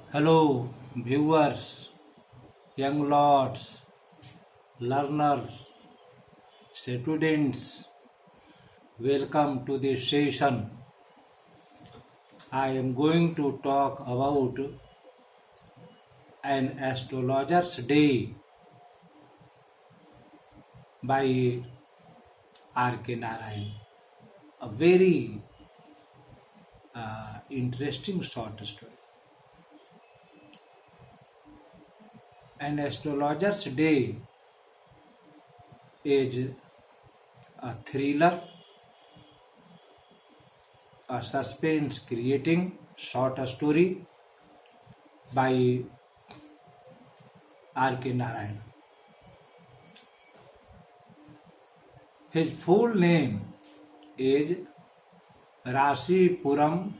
Hello, viewers, young lords, learners, students. Welcome to this session. I am going to talk about an astrologer's day by R.K. Narayan. A very interesting short story. An astrologer's day is a thriller, a suspense creating short story by R.K. Narayan. His full name is Rasipuram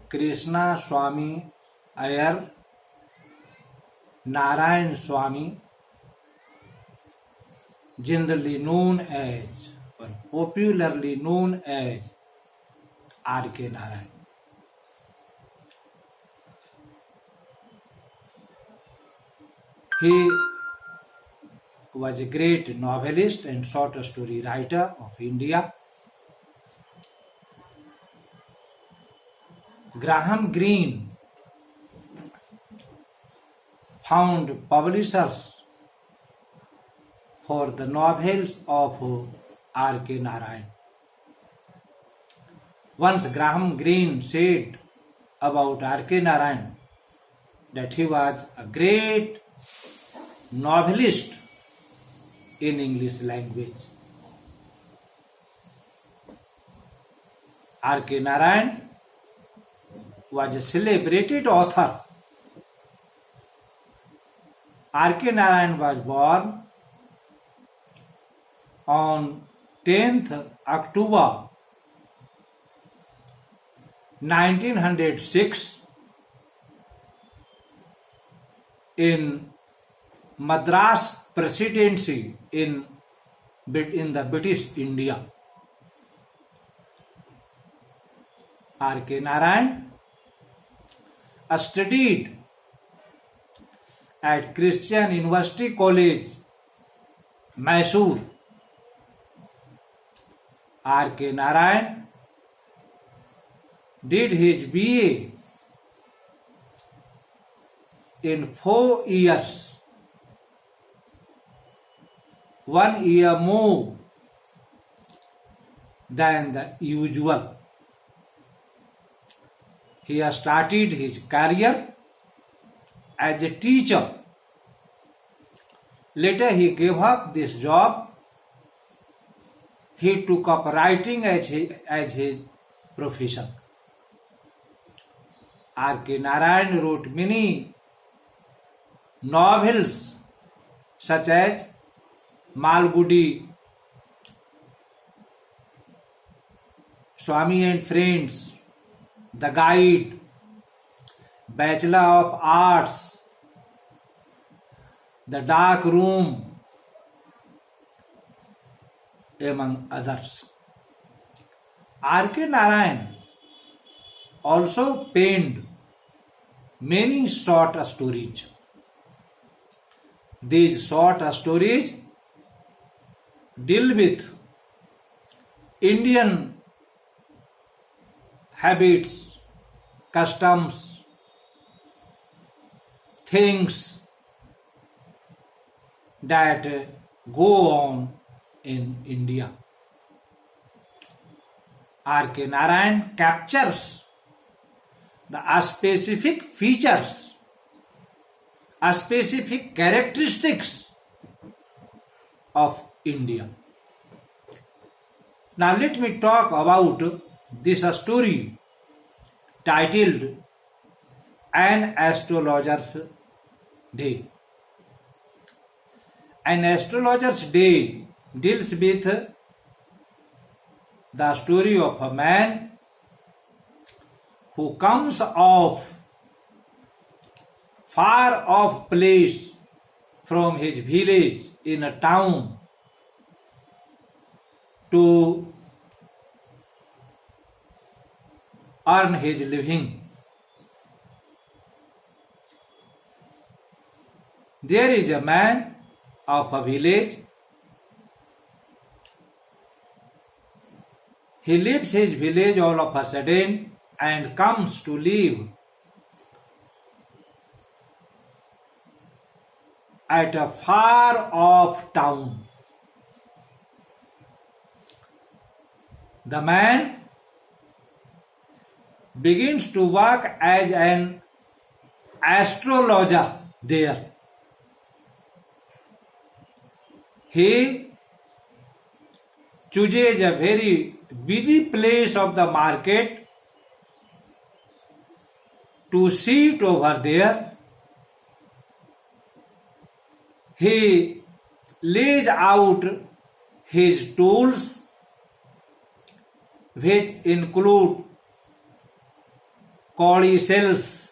Krishna Swami Iyer Narayan Swami, generally known as or popularly known as R.K. Narayan. He was a great novelist and short story writer of India. Graham Greene found publishers for the novels of R.K. Narayan. Once Graham Greene said about R.K. Narayan that he was a great novelist in English language. R.K. Narayan was a celebrated author. R.K. Narayan was born on 10th October 1906 in Madras Presidency in the British India. R.K. Narayan studied at Christian University College, Mysore. R.K. Narayan did his BA in 4 years, 1 year more than the usual. He has started his career as a teacher. Later he gave up this job. He took up writing as his profession. R.K. Narayan wrote many novels such as Malgudi, Swami and Friends, The Guide, Bachelor of Arts, The Dark Room, among others. R.K. Narayan also penned many short stories. These short stories deal with Indian habits, customs, things that go on in India. R.K. Narayan captures the specific features, specific characteristics of India. Now let me talk about this story titled An Astrologer's Day. An Astrologer's Day deals with the story of a man who comes off far off place from his village in a town to earn his living. There is a man of a village. He leaves his village all of a sudden and comes to live at a far off town. The man begins to work as an astrologer there. He chooses a very busy place of the market to sit over there. He lays out his tools, which include codicils,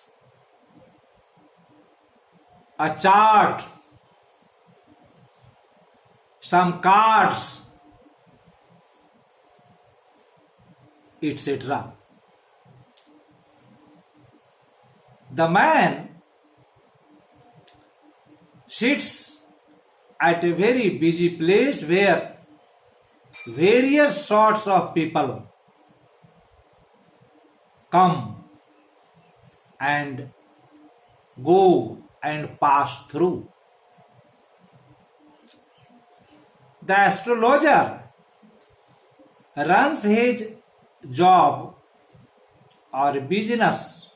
a chart, some cards, etc. The man sits at a very busy place where various sorts of people come and go and pass through. The astrologer runs his job or business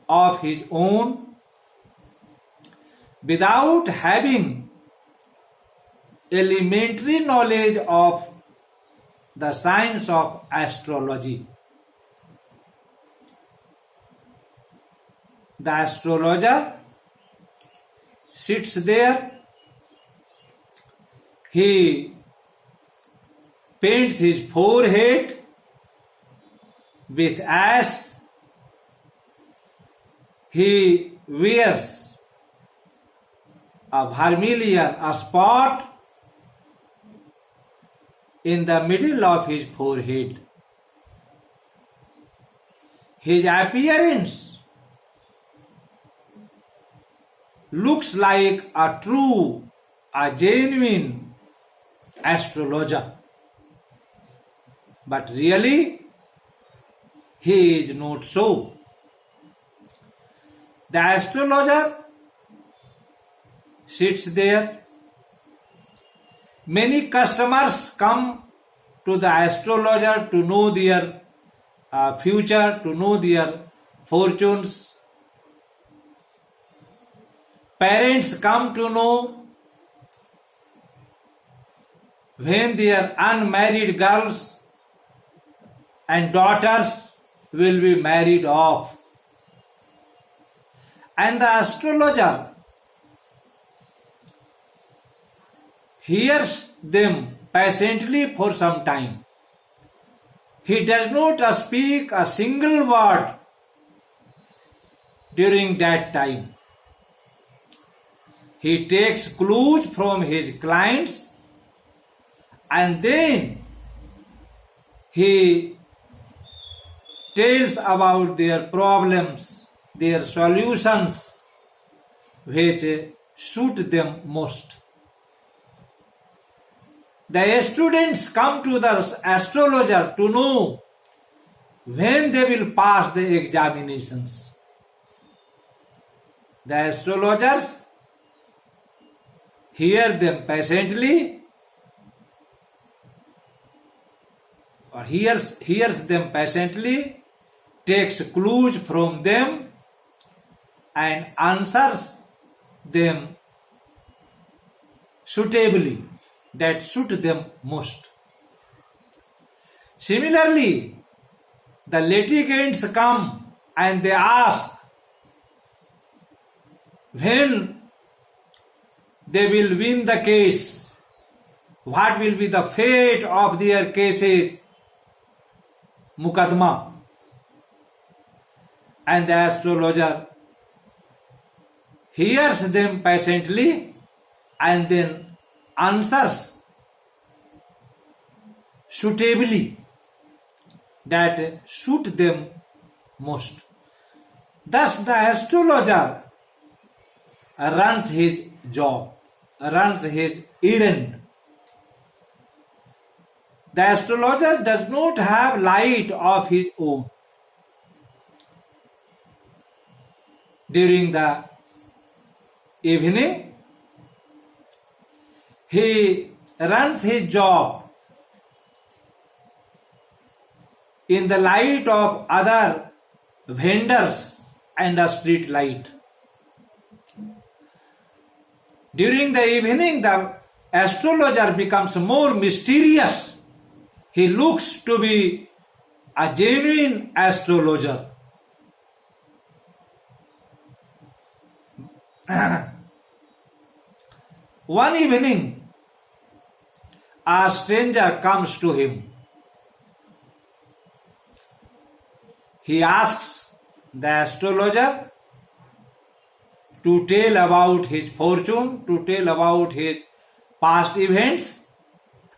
of his own without having elementary knowledge of the science of astrology. The astrologer sits there. He paints his forehead with ash. He wears a vermilion spot in the middle of his forehead. His appearance looks like a genuine astrologer, but really he is not so. The astrologer sits there. Many customers come to the astrologer to know their future, to know their fortunes. Parents come to know when their unmarried girls and daughters will be married off. And the astrologer hears them patiently for some time. He does not speak a single word during that time. He takes clues from his clients and then he tells about their problems, their solutions which suit them most. The students come to the astrologer to know when they will pass the examinations. The astrologers hear them patiently or hears them patiently, takes clues from them and answers them suitably, that suit them most. Similarly, the litigants come and they ask when they will win the case, what will be the fate of their cases, Muqaddama. And the astrologer hears them patiently and then answers suitably, that suit them most. Thus the astrologer runs his job, runs his errand. The astrologer does not have light of his own. During the evening, he runs his job in the light of other vendors and a street light. During the evening, the astrologer becomes more mysterious. He looks to be a genuine astrologer. One evening, a stranger comes to him. He asks the astrologer to tell about his fortune, to tell about his past events,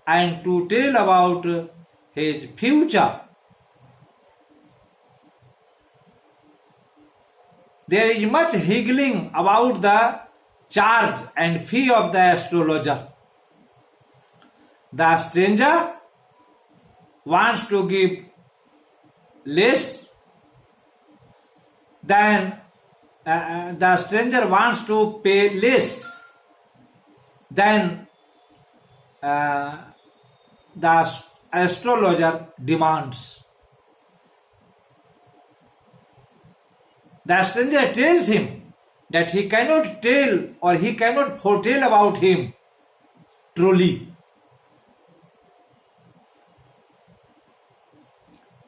and to tell about his future. There is much higgling about the charge and fee of the astrologer. The stranger wants to give less than the stranger wants to pay less than the astrologer demands. The stranger tells him that he cannot tell or he cannot foretell about him truly.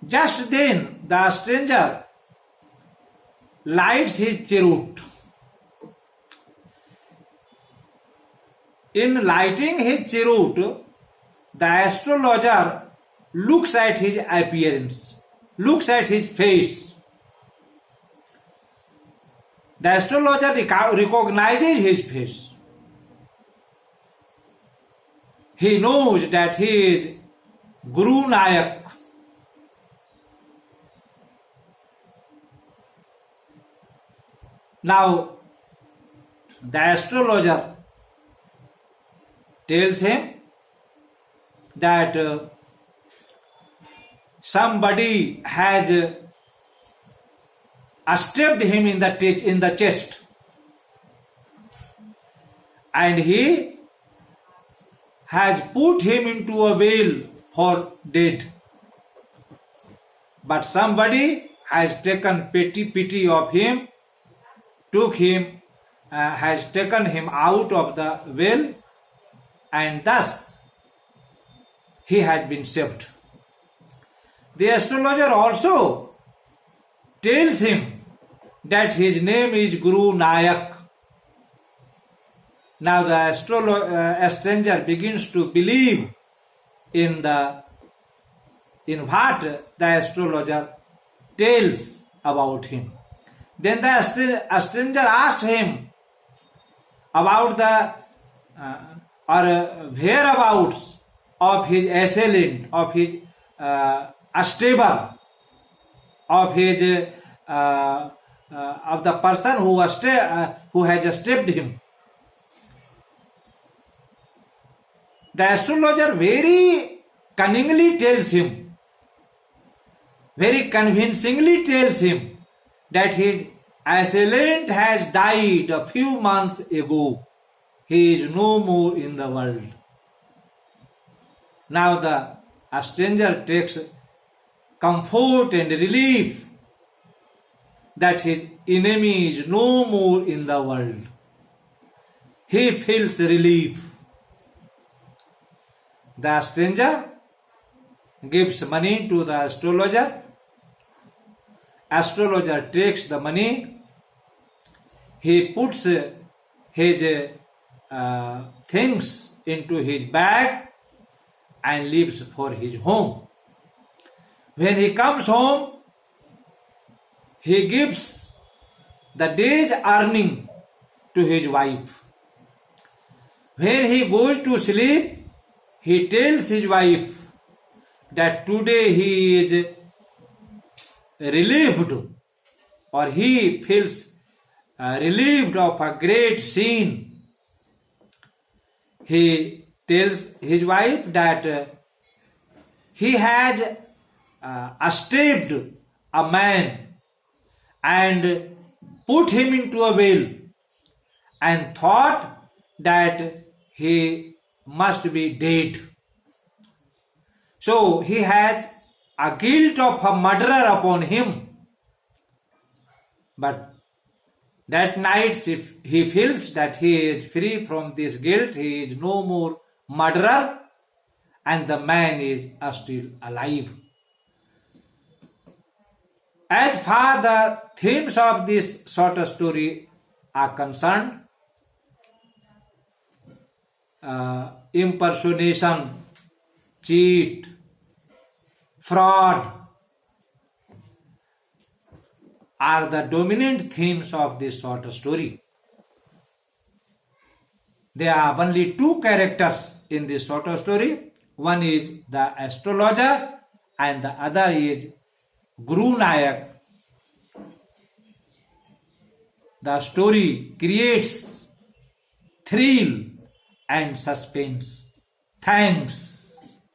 Just then the stranger lights his cheroot. In lighting his cheroot, the astrologer looks at his appearance, looks at his face. The astrologer recognizes his face. He knows that he is Guru Nayak. Now, the astrologer tells him that somebody has stabbed him in the chest, and he has put him into a well for dead. But somebody has taken pity of him, has taken him out of the well, and thus he has been saved. The astrologer also tells him that his name is Guru Nayak. Now the stranger begins to believe in what the astrologer tells about him. Then the stranger asked him about the whereabouts of his assailant, of his stabber, of his of the person who has stabbed him. The astrologer very cunningly tells him, very convincingly tells him that his assailant has died a few months ago. He is no more in the world. Now the stranger takes comfort and relief that his enemy is no more in the world. He feels relief. The stranger gives money to the astrologer. Astrologer takes the money. He puts his things into his bag and leaves for his home. When he comes home, he gives the day's earning to his wife. When he goes to sleep, he tells his wife that today he is relieved, or he feels relieved of a great sin. He tells his wife that he has stripped a man and put him into a well and thought that he must be dead. So he has a guilt of a murderer upon him. But that night, if he feels that he is free from this guilt, he is no more murderer, and the man is still alive. As far the themes of this short story are concerned, impersonation, cheat, fraud are the dominant themes of this short story. There are only two characters in this short story. One is the astrologer and the other is Guru Nayak. The story creates thrill and suspense. Thanks.